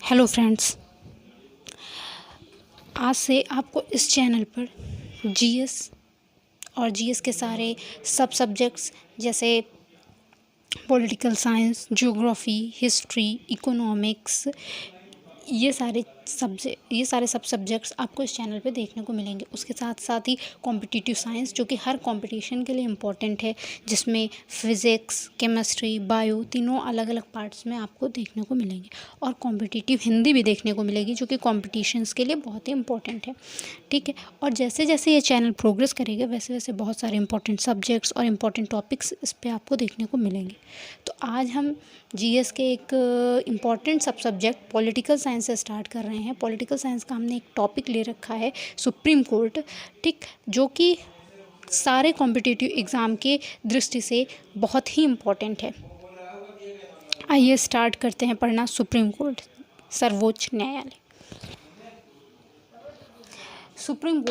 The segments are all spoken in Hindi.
हेलो फ्रेंड्स, आज से आपको इस चैनल पर जीएस और जीएस के सारे सब सब्जेक्ट्स जैसे political science, geography, history, economics, ये सारे सब सब्जेक्ट्स आपको इस चैनल पे देखने को मिलेंगे। उसके साथ साथ ही कॉम्पिटिटिव साइंस, जो कि हर कंपटीशन के लिए इम्पॉर्टेंट है, जिसमें फिज़िक्स, केमिस्ट्री, बायो तीनों अलग अलग पार्ट्स में आपको देखने को मिलेंगे। और कॉम्पिटिटिव हिंदी भी देखने को मिलेगी, जो कि कॉम्पिटिशन्स के लिए बहुत ही इम्पॉर्टेंट है। ठीक है। और जैसे जैसे ये चैनल प्रोग्रेस करेगा वैसे वैसे बहुत सारे इंपॉर्टेंट सब्जेक्ट्स और इम्पॉर्टेंट टॉपिक्स इस पर आपको देखने को मिलेंगे। तो आज हम जीएस के एक इम्पॉर्टेंट सब सब्जेक्ट पॉलिटिकल साइंस से स्टार्ट कर रहे हैं। पॉलिटिकल साइंस का हमने एक टॉपिक ले रखा है सुप्रीम कोर्ट, ठीक, जो कि सारे कॉम्पिटिटिव एग्ज़ाम के दृष्टि से बहुत ही इम्पॉर्टेंट है। आइए स्टार्ट करते हैं पढ़ना सुप्रीम कोर्ट, सर्वोच्च न्यायालय। सुप्रीम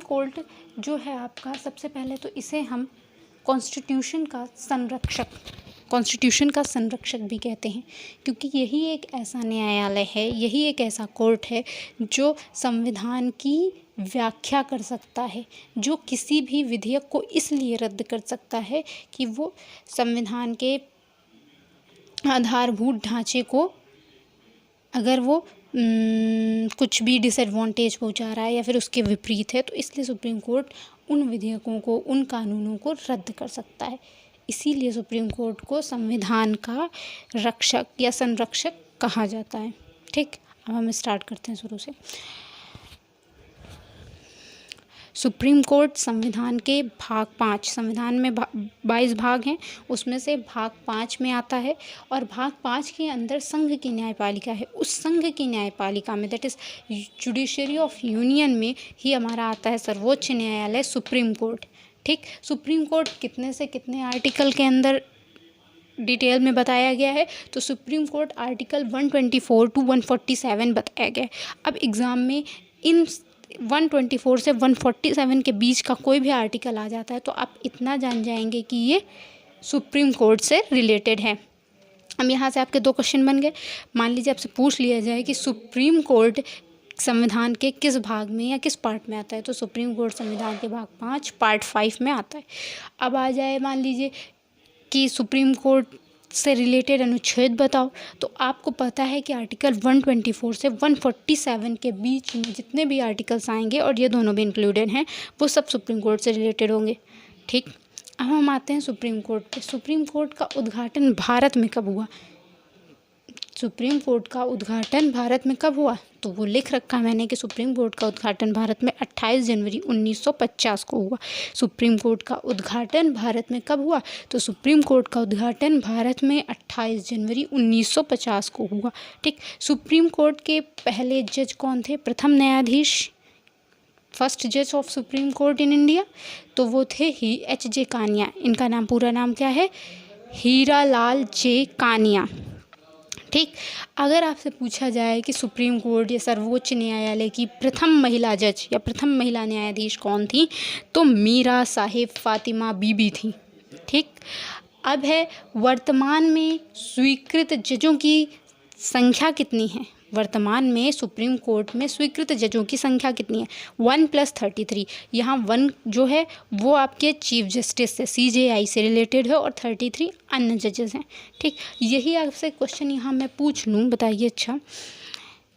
कोर्ट जो है आपका, सबसे पहले तो इसे हम कॉन्स्टिट्यूशन का संरक्षक भी कहते हैं, क्योंकि यही एक ऐसा न्यायालय है, यही एक ऐसा कोर्ट है जो संविधान की व्याख्या कर सकता है, जो किसी भी विधेयक को इसलिए रद्द कर सकता है कि वो संविधान के आधारभूत ढांचे को अगर वो कुछ भी डिसएडवांटेज पहुंचा रहा है या फिर उसके विपरीत है, तो इसलिए सुप्रीम कोर्ट उन विधेयकों को, उन कानूनों को रद्द कर सकता है। इसीलिए सुप्रीम कोर्ट को संविधान का रक्षक या संरक्षक कहा जाता है। ठीक, अब हम स्टार्ट करते हैं शुरू से। सुप्रीम कोर्ट संविधान के भाग 5, संविधान में 22 भाग हैं, उसमें से भाग 5 में आता है। और भाग 5 के अंदर संघ की न्यायपालिका है। उस संघ की न्यायपालिका में, that is judiciary of union में ही हमारा आता है सर्वोच्च न्यायालय सुप्रीम कोर्ट। ठीक, सुप्रीम कोर्ट कितने से कितने आर्टिकल के अंदर डिटेल में बताया गया है, तो सुप्रीम कोर्ट आर्टिकल 124 to 147 बताया गया है। अब एग्ज़ाम में इन 124 से 147 के बीच का कोई भी आर्टिकल आ जाता है तो आप इतना जान जाएंगे कि ये सुप्रीम कोर्ट से रिलेटेड है। अब यहाँ से आपके 2 क्वेश्चन बन गए। मान लीजिए आपसे पूछ लिया जाए कि सुप्रीम कोर्ट संविधान के किस भाग में या किस पार्ट में आता है, तो सुप्रीम कोर्ट संविधान के भाग 5 पार्ट 5 में आता है। अब आ जाए मान लीजिए कि सुप्रीम कोर्ट से रिलेटेड अनुच्छेद बताओ, तो आपको पता है कि आर्टिकल 124 से 147 के बीच में जितने भी आर्टिकल्स आएंगे, और ये दोनों भी इंक्लूडेड हैं, वो सब सुप्रीम कोर्ट से रिलेटेड होंगे। ठीक, अब हम आते हैं सुप्रीम कोर्ट पे। सुप्रीम कोर्ट का उद्घाटन भारत में कब हुआ? सुप्रीम कोर्ट का उद्घाटन भारत में कब हुआ? तो वो लिख रखा मैंने कि सुप्रीम कोर्ट का उद्घाटन भारत में 28 जनवरी 1950 को हुआ। सुप्रीम कोर्ट का उद्घाटन भारत में कब हुआ? तो सुप्रीम कोर्ट का उद्घाटन भारत में 28 जनवरी 1950 को हुआ। ठीक, सुप्रीम कोर्ट के पहले जज कौन थे? प्रथम न्यायाधीश, फर्स्ट जज of supreme court in India, तो वो थे H.J. कानिया। इनका नाम, पूरा नाम क्या है? हीरालाल जे कानिया। ठीक, अगर आपसे पूछा जाए कि सुप्रीम कोर्ट या सर्वोच्च न्यायालय की प्रथम महिला जज या प्रथम महिला न्यायाधीश कौन थी, तो मीरा साहिब फातिमा बीबी थी। ठीक, अब है वर्तमान में स्वीकृत जजों की संख्या कितनी है? वर्तमान में सुप्रीम कोर्ट में स्वीकृत जजों की संख्या कितनी है? 1 + 33। यहाँ 1 जो है वो आपके चीफ जस्टिस से, CJI से रिलेटेड है, और 33 अन्य जजेस हैं। ठीक, यही आपसे क्वेश्चन यहाँ मैं पूछ लूँ, बताइए अच्छा,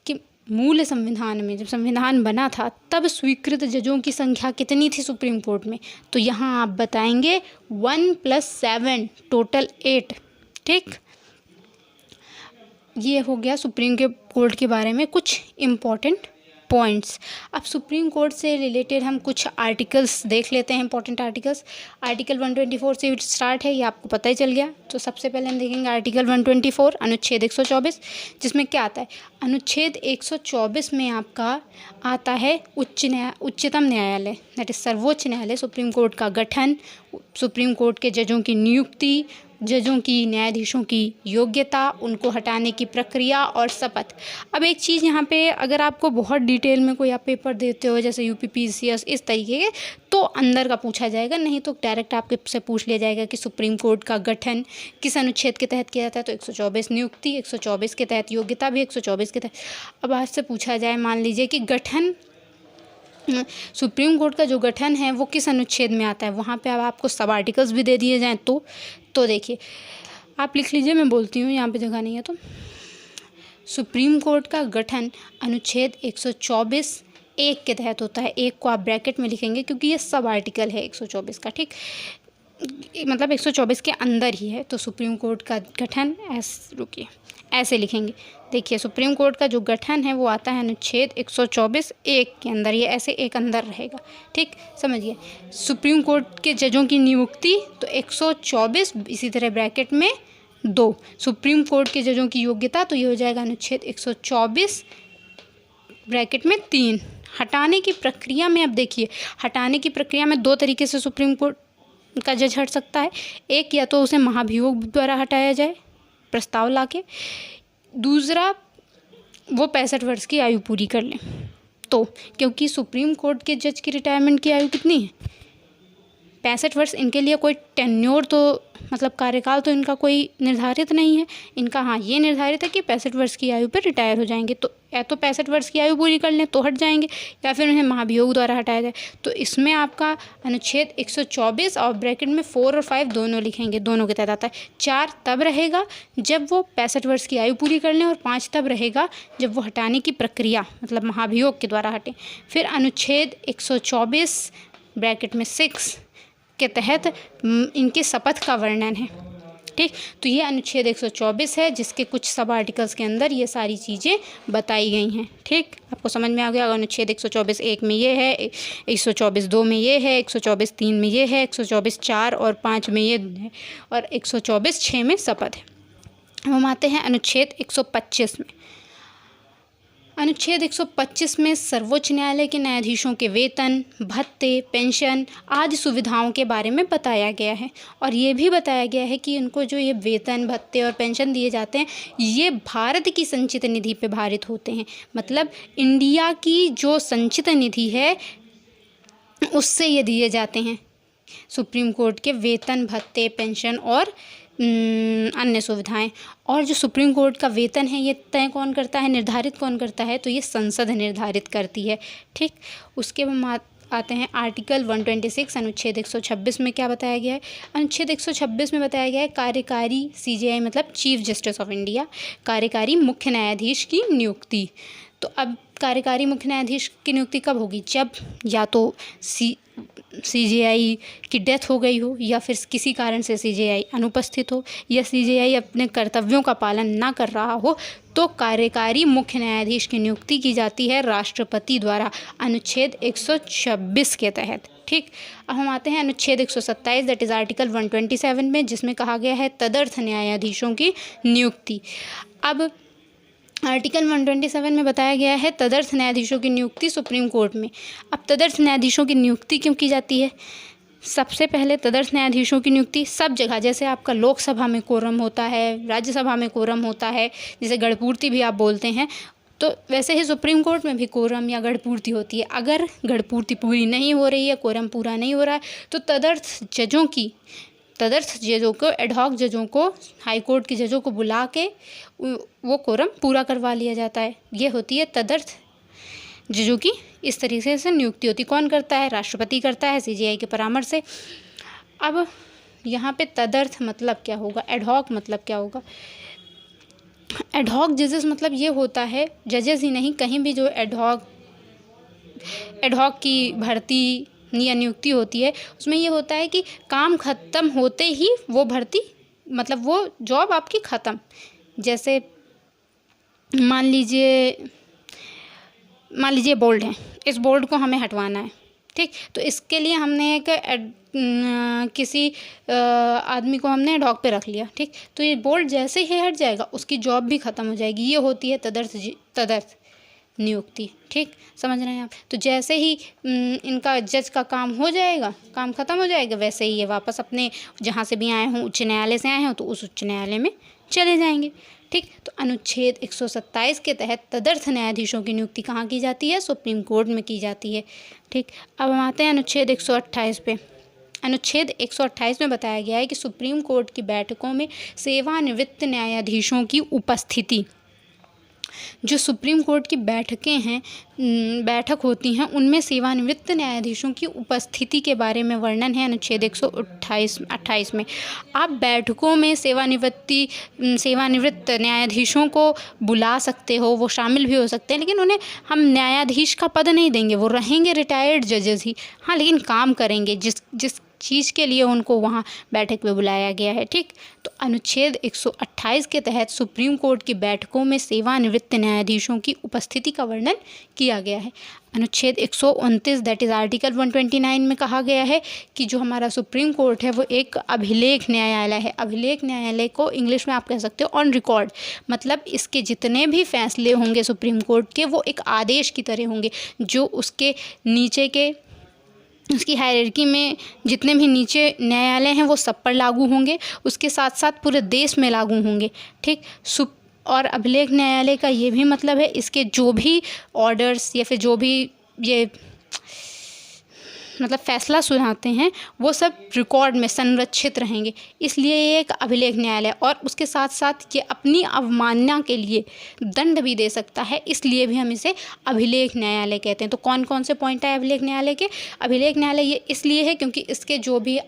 कि मूल संविधान में जब संविधान बना था तब स्वीकृत जजों की संख्या कितनी थी सुप्रीम कोर्ट में? तो यहाँ आप बताएंगे 1 + 7, टोटल 8। ठीक, ये हो गया सुप्रीम कोर्ट के बारे में कुछ इम्पॉर्टेंट पॉइंट्स। अब सुप्रीम कोर्ट से रिलेटेड हम कुछ आर्टिकल्स देख लेते हैं, इंपॉर्टेंट आर्टिकल्स। आर्टिकल 124 से स्टार्ट है, ये आपको पता ही चल गया। तो सबसे पहले हम देखेंगे आर्टिकल 124, अनुच्छेद 124, जिसमें क्या आता है? अनुच्छेद 124 में आपका आता है उच्चतम न्यायालय, दैट इज सर्वोच्च न्यायालय, सुप्रीम कोर्ट का गठन, सुप्रीम कोर्ट के जजों की नियुक्ति, जजों की, न्यायाधीशों की योग्यता, उनको हटाने की प्रक्रिया और शपथ। अब एक चीज़ यहाँ पे, अगर आपको बहुत डिटेल में कोई आप पेपर देते हो जैसे यूपीपीसीएस इस तरीके के, तो अंदर का पूछा जाएगा, नहीं तो डायरेक्ट आपके से पूछ लिया जाएगा कि सुप्रीम कोर्ट का गठन किस अनुच्छेद के तहत किया जाता है। तो 124 नियुक्ति, 124 के तहत योग्यता भी, 124 के तहत। अब आपसे पूछा जाए, मान लीजिए कि गठन, सुप्रीम कोर्ट का जो गठन है वो किस अनुच्छेद में आता है, वहाँ पे अब आपको सब आर्टिकल्स भी दे दिए जाएँ तो देखिए आप लिख लीजिए, मैं बोलती हूँ, यहाँ पे जगह नहीं है तो। सुप्रीम कोर्ट का गठन अनुच्छेद 124 एक के तहत होता है। एक को आप ब्रैकेट में लिखेंगे क्योंकि ये सब आर्टिकल है 124 का, ठीक, मतलब 124 के अंदर ही है। तो सुप्रीम कोर्ट का गठन ऐसे लिखेंगे। देखिए सुप्रीम कोर्ट का जो गठन है वो आता है अनुच्छेद 124 एक के अंदर, ये ऐसे एक अंदर रहेगा, ठीक, समझिए। सुप्रीम कोर्ट के जजों की नियुक्ति तो 124, इसी तरह ब्रैकेट में 2। सुप्रीम कोर्ट के जजों की योग्यता तो ये हो जाएगा अनुच्छेद 124 ब्रैकेट में 3। हटाने की प्रक्रिया में, अब देखिए हटाने की प्रक्रिया में 2 तरीके से सुप्रीम कोर्ट का जज हट सकता है। एक, या तो उसे महाभियोग द्वारा हटाया जाए प्रस्ताव लाके, दूसरा वो 65 वर्ष की आयु पूरी कर लें। तो क्योंकि सुप्रीम कोर्ट के जज की रिटायरमेंट की आयु कितनी है, 65 वर्ष, इनके लिए कोई टेन्योर तो मतलब कार्यकाल तो इनका कोई निर्धारित नहीं है। इनका हाँ ये निर्धारित है कि 65 वर्ष की आयु पर रिटायर हो जाएंगे। तो या तो 65 वर्ष की आयु पूरी कर लें तो हट जाएंगे, या फिर उन्हें महाभियोग द्वारा हटाया जाए। तो इसमें आपका अनुच्छेद 124 और ब्रैकेट में 4 और 5 दोनों लिखेंगे, दोनों के तहत आता है। 4 तब रहेगा जब वो 65 वर्ष की आयु पूरी कर लें, और 5 तब रहेगा जब वो हटाने की प्रक्रिया मतलब महाभियोग के द्वारा हटें। फिर अनुच्छेद 124 ब्रैकेट में 6 के तहत इनके शपथ का वर्णन है, ठीक। तो ये अनुच्छेद 124 है जिसके कुछ सब आर्टिकल्स के अंदर ये सारी चीज़ें बताई गई हैं, ठीक। आपको समझ में आ गया। अनुच्छेद 124 एक में ये है, 124 2 में ये है, 124 3 में ये है, 124 4 और 5 में ये है, और 124 6 में शपथ है। अब हम आते हैं अनुच्छेद 125 में। अनुच्छेद 125 में सर्वोच्च न्यायालय के न्यायाधीशों के वेतन, भत्ते, पेंशन आदि सुविधाओं के बारे में बताया गया है। और ये भी बताया गया है कि उनको जो ये वेतन, भत्ते और पेंशन दिए जाते हैं ये भारत की संचित निधि पे भारित होते हैं। मतलब इंडिया की जो संचित निधि है उससे ये दिए जाते हैं। सुप्रीम कोर्ट के वेतन, भत्ते, पेंशन और अन्य सुविधाएं। और जो सुप्रीम कोर्ट का वेतन है ये तय कौन करता है, निर्धारित कौन करता है, तो ये संसद निर्धारित करती है, ठीक। उसके बाद आते हैं आर्टिकल 126 अनुच्छेद 126 में क्या बताया गया है। अनुच्छेद 126 में बताया गया है कार्यकारी CJI मतलब चीफ जस्टिस ऑफ इंडिया, कार्यकारी मुख्य न्यायाधीश की नियुक्ति। तो अब कार्यकारी मुख्य न्यायाधीश की नियुक्ति कब होगी, जब या तो CJI की डेथ हो गई हो, या फिर किसी कारण से CJI अनुपस्थित हो, या CJI अपने कर्तव्यों का पालन ना कर रहा हो, तो कार्यकारी मुख्य न्यायाधीश की नियुक्ति की जाती है राष्ट्रपति द्वारा अनुच्छेद 126 के तहत, ठीक। अब हम आते हैं अनुच्छेद 127 दैट इज़ आर्टिकल 127 में, जिसमें कहा गया है तदर्थ न्यायाधीशों की नियुक्ति। अब आर्टिकल 127 में बताया गया है तदर्थ न्यायाधीशों की नियुक्ति सुप्रीम कोर्ट में। अब तदर्थ न्यायाधीशों की नियुक्ति क्यों की जाती है, सबसे पहले तदर्थ न्यायाधीशों की नियुक्ति सब जगह, जैसे आपका लोकसभा में कोरम होता है, राज्यसभा में कोरम होता है, जैसे गढ़पूर्ति भी आप बोलते हैं, तो वैसे ही सुप्रीम कोर्ट में भी कोरम या गढ़पूर्ति होती है। अगर गढ़पूर्ति पूरी नहीं हो रही है, कोरम पूरा नहीं हो रहा है, तो तदर्थ जजों को, एडहॉक जजों को, हाई कोर्ट के जजों को बुला के वो कोरम पूरा करवा लिया जाता है। ये होती है तदर्थ जजों की इस तरीके से नियुक्ति होती। कौन करता है, राष्ट्रपति करता है CJI के परामर्श से। अब यहाँ पे तदर्थ मतलब क्या होगा, एडहॉक मतलब क्या होगा। एडहॉक जजेस मतलब ये होता है, जजेस ही नहीं, कहीं भी जो एडहॉक की भर्ती या नियुक्ति होती है उसमें ये होता है कि काम ख़त्म होते ही वो भर्ती मतलब वो जॉब आपकी ख़त्म। जैसे मान लीजिए बोर्ड है, इस बोर्ड को हमें हटवाना है, ठीक। तो इसके लिए हमने एक किसी आदमी को हमने एडहॉक पे रख लिया, ठीक। तो ये बोर्ड जैसे ही हट जाएगा उसकी जॉब भी ख़त्म हो जाएगी। ये होती है तदर्थ नियुक्ति। ठीक, समझ रहे हैं आप। तो जैसे ही इनका जज का काम हो जाएगा, काम ख़त्म हो जाएगा, वैसे ही ये वापस अपने जहाँ से भी आए हों, उच्च न्यायालय से आए हों तो उस उच्च न्यायालय में चले जाएंगे। ठीक, तो अनुच्छेद 127 के तहत तदर्थ न्यायाधीशों की नियुक्ति कहाँ की जाती है? सुप्रीम कोर्ट में की जाती है। ठीक, अब हम आते हैं अनुच्छेद 128 पे। अनुच्छेद 128 में बताया गया है कि सुप्रीम कोर्ट की बैठकों में सेवानिवृत्त न्यायाधीशों की उपस्थिति, जो सुप्रीम कोर्ट की बैठकें हैं, बैठक होती हैं, उनमें सेवानिवृत्त न्यायाधीशों की उपस्थिति के बारे में वर्णन है अनुच्छेद 128 में। आप बैठकों में सेवानिवृत्त न्यायाधीशों को बुला सकते हो, वो शामिल भी हो सकते हैं, लेकिन उन्हें हम न्यायाधीश का पद नहीं देंगे, वो रहेंगे रिटायर्ड जजेस ही। हाँ, लेकिन काम करेंगे जिस चीज़ के लिए उनको वहाँ बैठक में बुलाया गया है। ठीक, तो अनुच्छेद 128 के तहत सुप्रीम कोर्ट की बैठकों में सेवानिवृत्त न्यायाधीशों की उपस्थिति का वर्णन किया गया है। अनुच्छेद 129 दैट इज़ आर्टिकल 129 में कहा गया है कि जो हमारा सुप्रीम कोर्ट है वो एक अभिलेख न्यायालय है। अभिलेख न्यायालय को इंग्लिश में आप कह सकते हो ऑन रिकॉर्ड, मतलब इसके जितने भी फैसले होंगे सुप्रीम कोर्ट के वो एक आदेश की तरह होंगे, जो उसके नीचे के उसकी हायरार्की में जितने भी नीचे न्यायालय हैं वो सब पर लागू होंगे, उसके साथ साथ पूरे देश में लागू होंगे। ठीक, और अभिलेख न्यायालय का ये भी मतलब है इसके जो भी ऑर्डर्स या फिर जो भी ये मतलब फैसला सुनाते हैं वो सब रिकॉर्ड में संरक्षित रहेंगे, इसलिए ये एक अभिलेख न्यायालय। और उसके साथ साथ ये अपनी अवमानना के लिए दंड भी दे सकता है, इसलिए भी हम इसे अभिलेख न्यायालय कहते हैं। तो कौन कौन से पॉइंट है अभिलेख न्यायालय के? अभिलेख न्यायालय ये इसलिए है क्योंकि इसके जो भी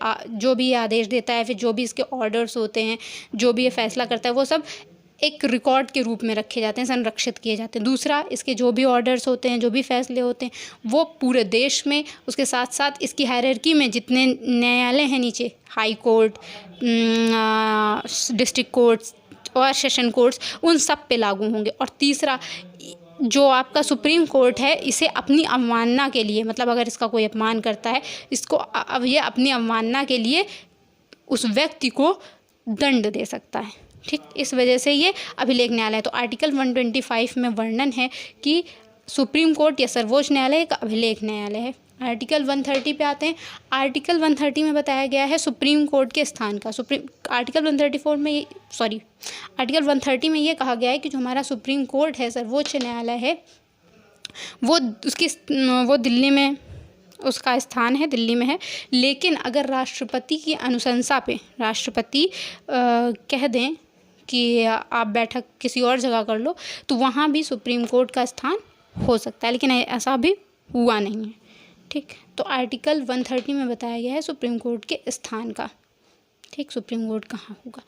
ये आदेश देता है, फिर जो भी इसके ऑर्डर्स होते हैं, जो भी ये फैसला करता है, वो सब एक रिकॉर्ड के रूप में रखे जाते हैं, संरक्षित किए जाते हैं। दूसरा, इसके जो भी ऑर्डर्स होते हैं, जो भी फैसले होते हैं, वो पूरे देश में, उसके साथ साथ इसकी हायरार्की में जितने न्यायालय हैं नीचे, हाई कोर्ट, डिस्ट्रिक्ट कोर्ट्स और सेशन कोर्ट्स, उन सब पे लागू होंगे। और तीसरा, जो आपका सुप्रीम कोर्ट है, इसे अपनी अवमानना के लिए, मतलब अगर इसका कोई अपमान करता है, इसको अब ये अपनी अवमानना के लिए उस व्यक्ति को दंड दे सकता है। ठीक, इस वजह से ये अभिलेख न्यायालय। तो आर्टिकल 125 में वर्णन है कि सुप्रीम कोर्ट या सर्वोच्च न्यायालय एक अभिलेख न्यायालय है। आर्टिकल 130 पे आते हैं। आर्टिकल 130 में बताया गया है सुप्रीम कोर्ट के स्थान का। आर्टिकल 134 में आर्टिकल 130 में ये कहा गया है कि जो हमारा सुप्रीम कोर्ट है, सर्वोच्च न्यायालय है, वो दिल्ली में, उसका स्थान है दिल्ली में है। लेकिन अगर राष्ट्रपति की अनुशंसा पे राष्ट्रपति कह दें कि आप बैठक किसी और जगह कर लो, तो वहाँ भी सुप्रीम कोर्ट का स्थान हो सकता है, लेकिन ऐसा अभी हुआ नहीं है। ठीक, तो आर्टिकल 130 में बताया गया है सुप्रीम कोर्ट के स्थान का। ठीक, सुप्रीम कोर्ट कहाँ होगा।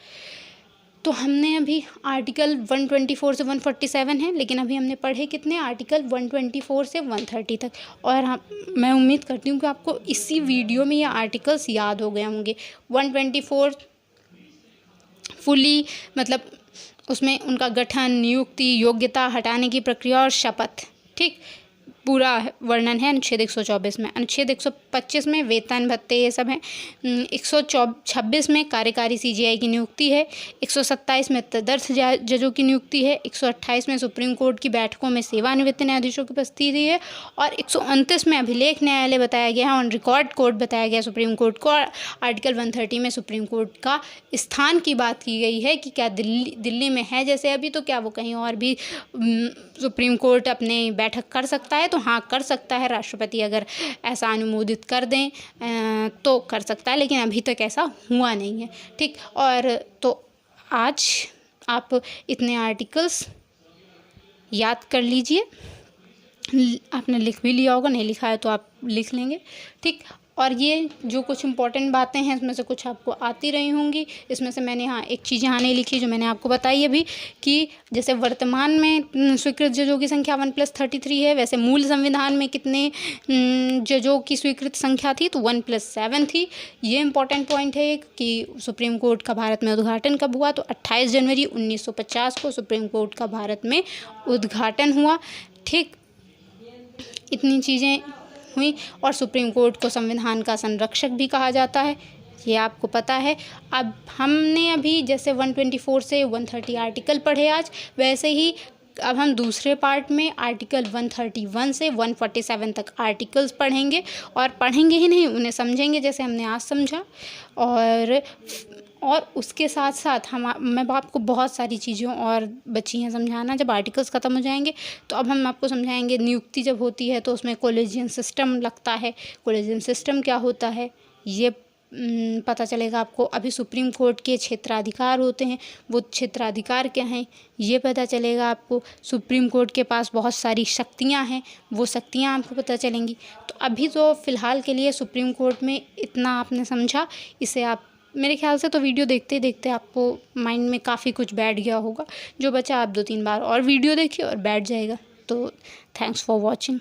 तो हमने अभी आर्टिकल 124 से 147 है, लेकिन अभी हमने पढ़े कितने? आर्टिकल 124 से 130 तक। और मैं उम्मीद करती हूँ कि आपको इसी वीडियो में ये आर्टिकल्स याद हो गए होंगे। 124 फुली, मतलब उसमें उनका गठन, नियुक्ति, योग्यता, हटाने की प्रक्रिया और शपथ, ठीक, पूरा वर्णन है अनुच्छेद 124 में। अनुच्छेद 125 में वेतन भत्ते ये सब हैं। 126 में कार्यकारी सीजीआई की नियुक्ति है। 127 में तदर्थ जजों की नियुक्ति है। 128 में सुप्रीम कोर्ट की बैठकों में सेवानिवृत्त न्यायाधीशों की उपस्थिति है। और 129 में अभिलेख न्यायालय बताया गया है, ऑन रिकॉर्ड कोर्ट बताया गया सुप्रीम कोर्ट को। और आर्टिकल 130 में सुप्रीम कोर्ट का स्थान की बात की गई है कि क्या दिल्ली में है जैसे अभी, तो क्या वो कहीं और भी सुप्रीम कोर्ट अपने बैठक कर सकता है? तो हाँ, कर सकता है। राष्ट्रपति अगर ऐसा अनुमोदित कर दें तो कर सकता है, लेकिन अभी तक ऐसा हुआ नहीं है। ठीक, और तो आज आप इतने आर्टिकल्स याद कर लीजिए। आपने लिख भी लिया होगा, नहीं लिखा है तो आप लिख लेंगे। ठीक, और ये जो कुछ इंपॉर्टेंट बातें हैं इसमें से कुछ आपको आती रही होंगी। इसमें से मैंने एक चीज़ यहाँ नहीं लिखी जो मैंने आपको बताई अभी, कि जैसे वर्तमान में स्वीकृत जजों की संख्या 1+33 है, वैसे मूल संविधान में कितने जजों की स्वीकृत संख्या थी? तो 1+7 थी। ये इंपॉर्टेंट पॉइंट है कि सुप्रीम कोर्ट का भारत में उद्घाटन कब हुआ? तो 28 जनवरी 1950 को सुप्रीम कोर्ट का भारत में उद्घाटन हुआ। ठीक, इतनी चीज़ें हुई। और सुप्रीम कोर्ट को संविधान का संरक्षक भी कहा जाता है, ये आपको पता है। अब हमने अभी जैसे 124 से 130 आर्टिकल पढ़े आज, वैसे ही अब हम दूसरे पार्ट में आर्टिकल 131 से 147 तक आर्टिकल्स पढ़ेंगे, और पढ़ेंगे ही नहीं, उन्हें समझेंगे जैसे हमने आज समझा। और उसके साथ साथ मैं आपको बहुत सारी चीज़ें और बची हैं समझाना। जब आर्टिकल्स ख़त्म हो जाएंगे तो अब हम आपको समझाएंगे नियुक्ति जब होती है तो उसमें कोलेजियन सिस्टम लगता है। कोलेजियन सिस्टम क्या होता है ये पता चलेगा आपको। अभी सुप्रीम कोर्ट के क्षेत्राधिकार होते हैं, वो क्षेत्राधिकार क्या हैं ये पता चलेगा आपको। सुप्रीम कोर्ट के पास बहुत सारी शक्तियां हैं, वो शक्तियां आपको पता चलेंगी। तो अभी तो फ़िलहाल के लिए सुप्रीम कोर्ट में इतना आपने समझा। इसे आप मेरे ख्याल से तो वीडियो देखते देखते आपको माइंड में काफ़ी कुछ बैठ गया होगा। जो बचा आप 2-3 बार और वीडियो देखिए और बैठ जाएगा। तो थैंक्स फॉर वॉचिंग।